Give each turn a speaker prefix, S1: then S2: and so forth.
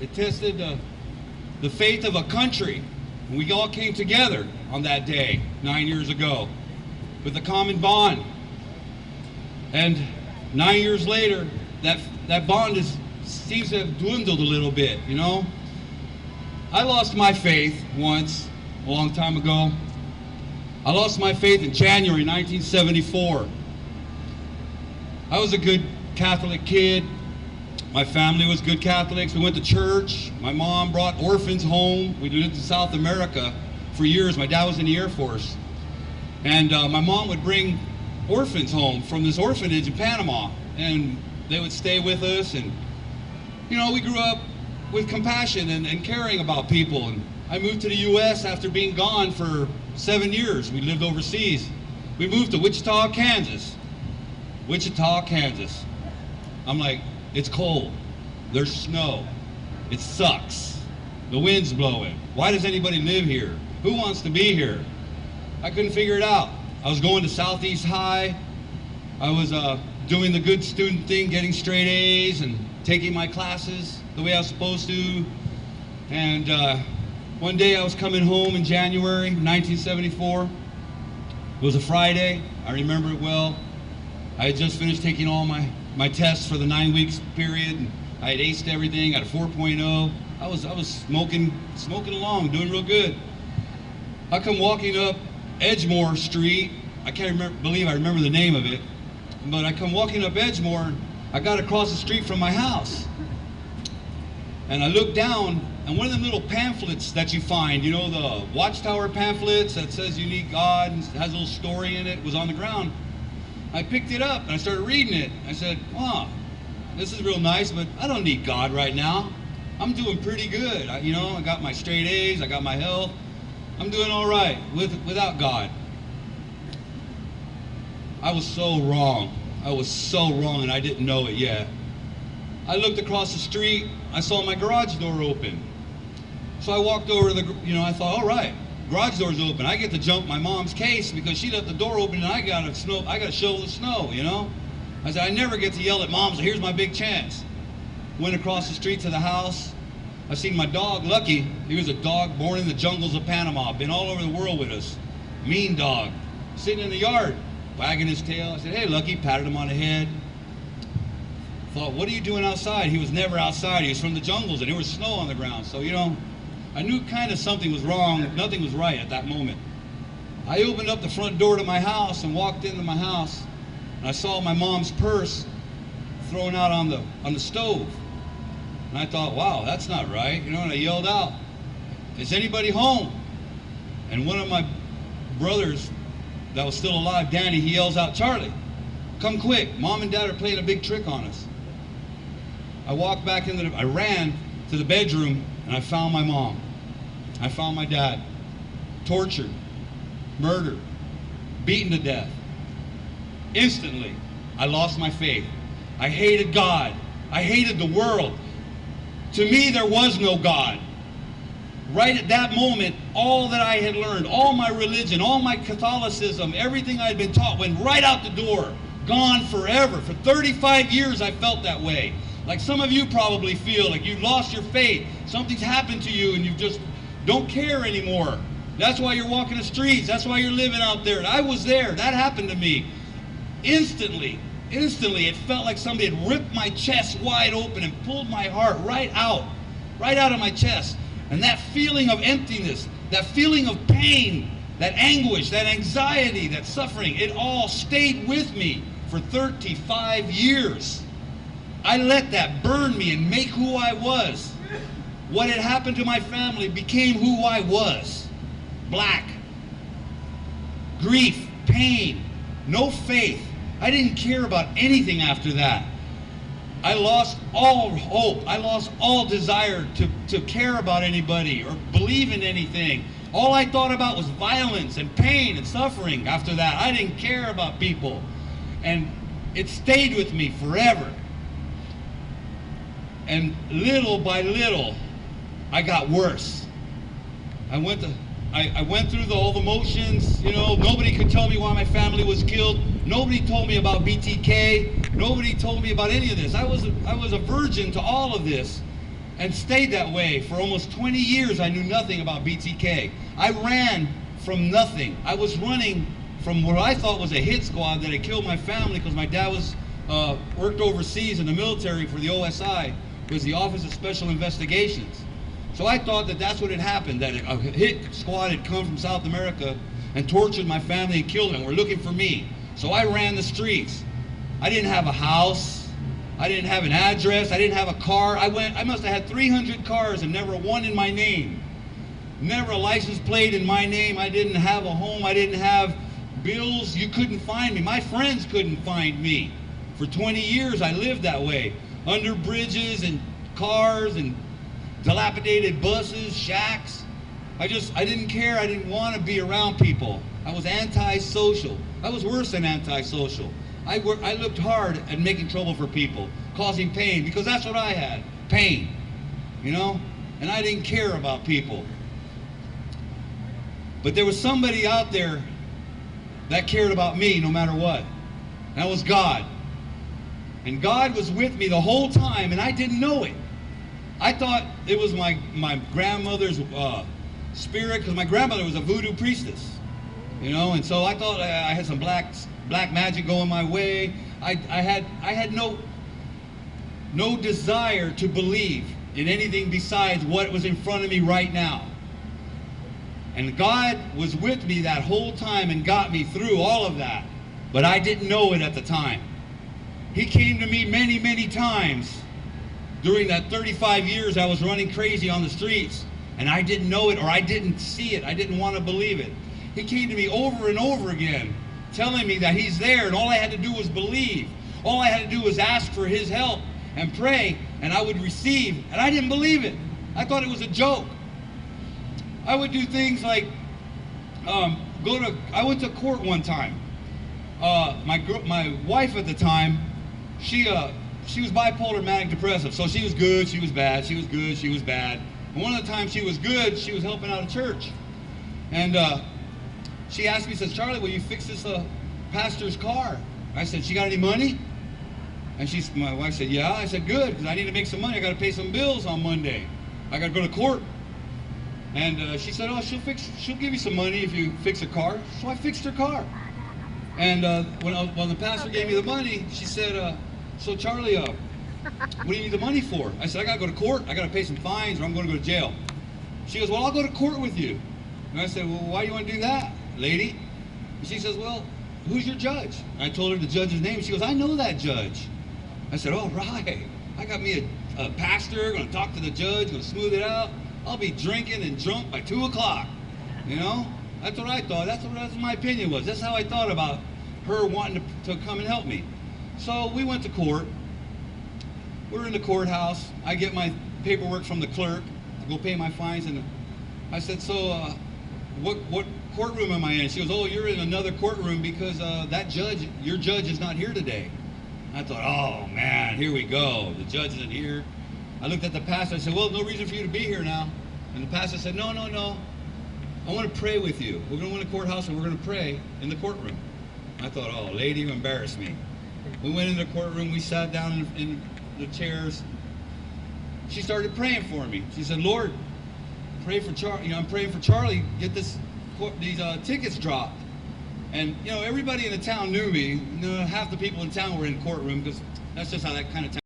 S1: It tested the faith of a country. And we all came together on that day 9 years ago with a common bond. And 9 years later, that bond seems to have dwindled a little bit, you know? I lost my faith once, a long time ago. I lost my faith in January 1974. I was a good Catholic kid. My family was good Catholics. We went to church. My mom brought orphans home. We lived in South America for years. My dad was in the Air Force. And my mom would bring orphans home from this orphanage in Panama. And they would stay with us. And, you know, we grew up with compassion and caring about people. And I moved to the U.S. after being gone for 7 years. We lived overseas. We moved to Wichita, Kansas. Wichita, Kansas. I'm like, it's cold. There's snow. It sucks. The wind's blowing. Why does anybody live here? Who wants to be here? I couldn't figure it out. I was going to Southeast High. I was doing the good student thing, getting straight A's and taking my classes the way I was supposed to. And one day I was coming home in January 1974. It was a Friday. I remember it well. I had just finished taking all my tests for the 9 weeks period. And I had aced everything, got a 4.0. I was smoking along, doing real good. I come walking up Edgemore Street. I can't believe I remember the name of it. But I come walking up Edgemore. I got across the street from my house. And I looked down, and one of them little pamphlets that you find, you know, the Watchtower pamphlets that says you need God and has a little story in it, was on the ground. I picked it up and I started reading it. I said, wow, this is real nice, but I don't need God right now. I'm doing pretty good. I got my straight A's, I got my health. I'm doing all right without God. I was so wrong. I was so wrong, and I didn't know it yet. I looked across the street. I saw my garage door open. So I walked over to I thought, all right, garage door's open. I get to jump my mom's case because she left the door open and I got to shovel the snow, you know? I said, I never get to yell at mom, so here's my big chance. Went across the street to the house. I seen my dog, Lucky. He was a dog born in the jungles of Panama, been all over the world with us. Mean dog. Sitting in the yard, wagging his tail. I said, hey, Lucky, patted him on the head. Thought, what are you doing outside? He was never outside. He was from the jungles and there was snow on the ground. So, I knew kind of something was wrong. Nothing was right at that moment. I opened up the front door to my house and walked into my house. And I saw my mom's purse thrown out on the stove. And I thought, wow, that's not right. And I yelled out, is anybody home? And one of my brothers that was still alive, Danny, he yells out, Charlie, come quick. Mom and Dad are playing a big trick on us. I walked back I ran to the bedroom and I found my mom. I found my dad, tortured, murdered, beaten to death. Instantly, I lost my faith. I hated God. I hated the world. To me, there was no God. Right at that moment, all that I had learned, all my religion, all my Catholicism, everything I had been taught went right out the door, gone forever. For 35 years, I felt that way. Like some of you probably feel like you've lost your faith. Something's happened to you and you just don't care anymore. That's why you're walking the streets. That's why you're living out there. I was there. That happened to me. Instantly, it felt like somebody had ripped my chest wide open and pulled my heart right out of my chest. And that feeling of emptiness, that feeling of pain, that anguish, that anxiety, that suffering, it all stayed with me for 35 years. I let that burn me and make who I was. What had happened to my family became who I was. Black. Grief, pain, no faith. I didn't care about anything after that. I lost all hope. I lost all desire to care about anybody or believe in anything. All I thought about was violence and pain and suffering after that. I didn't care about people. And it stayed with me forever. And little by little, I got worse. I went through all the motions, nobody could tell me why my family was killed. Nobody told me about BTK. Nobody told me about any of this. I was a virgin to all of this. and stayed that way for almost 20 years. I knew nothing about BTK. I ran from nothing. I was running from what I thought was a hit squad that had killed my family because my dad was worked overseas in the military for the OSI, was the Office of Special Investigations. So I thought that that's what had happened, that a hit squad had come from South America and tortured my family and killed them. Were looking for me. So I ran the streets. I didn't have a house. I didn't have an address. I didn't have a car. I must have had 300 cars and never one in my name. Never a license plate in my name. I didn't have a home. I didn't have bills. You couldn't find me. My friends couldn't find me. For 20 years I lived that way. Under bridges and cars and dilapidated buses, shacks. I didn't care. I didn't want to be around people. I was antisocial. I was worse than antisocial. I looked hard at making trouble for people, causing pain, because that's what I had, pain, you know? And I didn't care about people. But there was somebody out there that cared about me no matter what. And that was God. And God was with me the whole time, and I didn't know it. I thought it was my grandmother's spirit, because my grandmother was a voodoo priestess, you know, and so I thought I had some black magic going my way. I had no desire to believe in anything besides what was in front of me right now. And God was with me that whole time and got me through all of that, but I didn't know it at the time. He came to me many, many times during that 35 years I was running crazy on the streets, and I didn't know it, or I didn't see it. I didn't want to believe it. He came to me over and over again, telling me that he's there, and all I had to do was believe. All I had to do was ask for his help and pray, and I would receive, and I didn't believe it. I thought it was a joke. I would do things like I went to court one time. My wife at the time, she was bipolar manic depressive, so she was good, she was bad, she was good, she was bad. And one of the times she was good, she was helping out a church. And she asked me, says, "Charlie, will you fix this pastor's car?" I said, "She got any money?" And my wife said, "Yeah." I said, "Good, because I need to make some money. I got to pay some bills on Monday. I got to go to court." And she said, "Oh, she'll give you some money if you fix her car." So I fixed her car. And when the pastor gave me the money, she said, "So Charlie, what do you need the money for?" I said, "I got to go to court. I got to pay some fines, or I'm going to go to jail." She goes, "Well, I'll go to court with you." And I said, "Well, why do you want to do that, lady?" And she says, "Well, who's your judge?" And I told her the judge's name. She goes, "I know that judge." I said, "Oh, right. I got me a pastor, going to talk to the judge, going to smooth it out. I'll be drinking and drunk by 2 o'clock. You know? That's what I thought. That's what my opinion was. That's how I thought about her wanting to come and help me. So we went to court. We're in the courthouse. I get my paperwork from the clerk to go pay my fines. And I said, "So what courtroom am I in?" She goes, "Oh, you're in another courtroom because your judge is not here today." I thought, "Oh man, here we go. The judge isn't here." I looked at the pastor. I said, "Well, no reason for you to be here now." And the pastor said, No. I want to pray with you. We're going to go in the courthouse and we're going to pray in the courtroom." I thought, "Oh, lady, you embarrassed me." We went in the courtroom. We sat down in the chairs. She started praying for me. She said, "Lord, pray for Charlie. I'm praying for Charlie. Get these tickets dropped." And everybody in the town knew me. Half the people in town were in the courtroom because that's just how that kind of town.